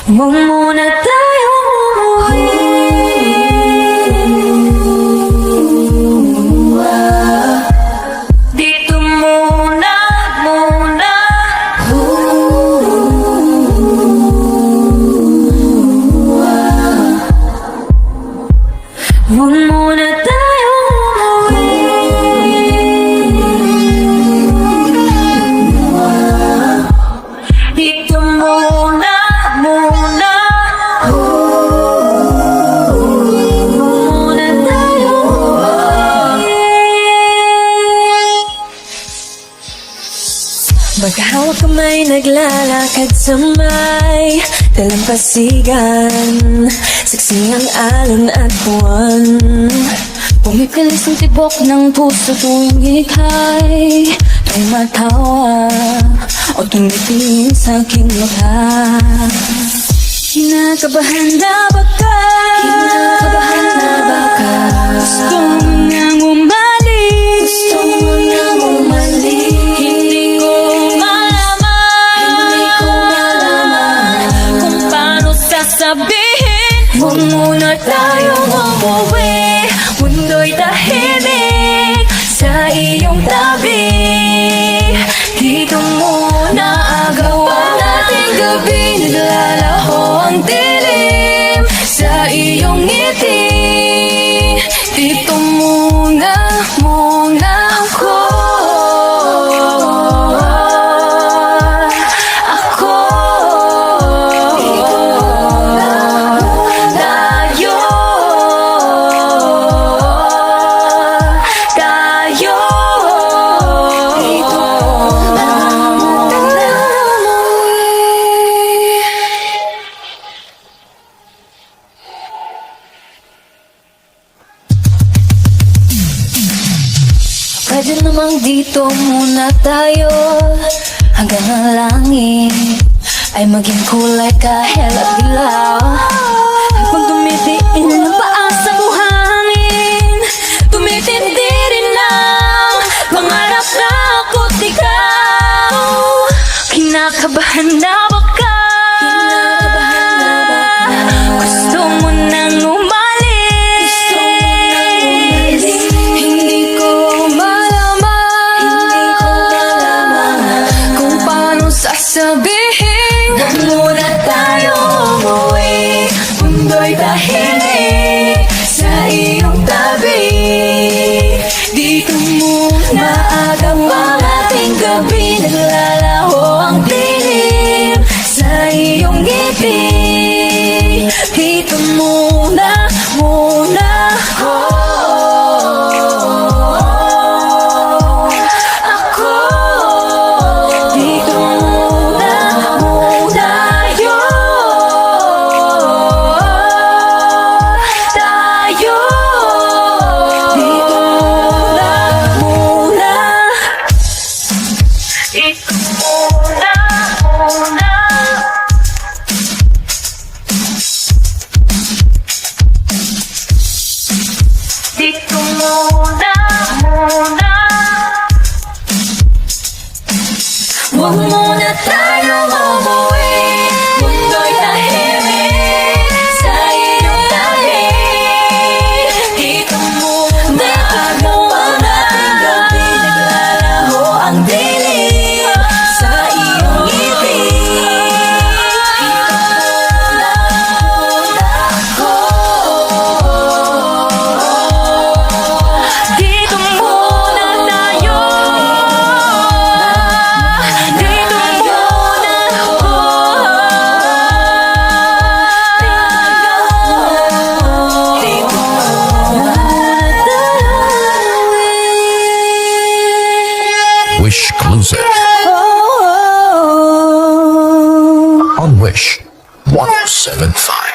Huwag muna tayong umuwi. Dito muna, muna. Huwag muna tayong umuwi. Dito muna, muna. Muna tayong umuwi. Maghahawak kamay, naglalakad sa may dalampasigan. Saksi ang alon at buwan. Pumipilis ang tibok ng puso tuwing ika'y tumatawa o tumitingin sa aking mukha. Kinakabahan na ba ka? Kinakabahan na ba ka? Gusto mo nang umalis? Gusto mo nang umalis? Hindi ko malaman. Hindi ko malaman kung paano sasabihin. Huwag muna tayong umuwi. Mundo'y tahimik sa iyong tabi. Dito muna agaw ang ating gabi. Naglalaho ang dilim sa iyong ngiti. Dito muna, muna ako. Pwede namang dito muna tayo hanggang ang langit ay maging kulay kahit at dilaw. Habang tumitiin ang paa sa buhangin, tumitindi rin ang pangarap na ako't ikaw. Kinakabahan na ba ka? Kinakabahan na ba ka? Gusto mo nang umalis? Gusto mo nang umalis? Hindi ko sasabihin. Huwag muna tayo umuwi. Mundo'y tahimik sa iyong tabi. Dito muna agaw ang ating gabi. Naglalaho ang dilim sa iyong ngiti. Dito muna, muna ako. Dito muna, muna. Huwag muna tayong umuwi. Mundo'y tahimik sa iyong tabi. Dito muna agaw ang ating gabi. Naglalaho ang dilim sa iyong ngiti. Dito muna, muna ako. Dito muna tayo. Dito muna ako. Dito muna tayo. Wish Exclusive on Wish 1075.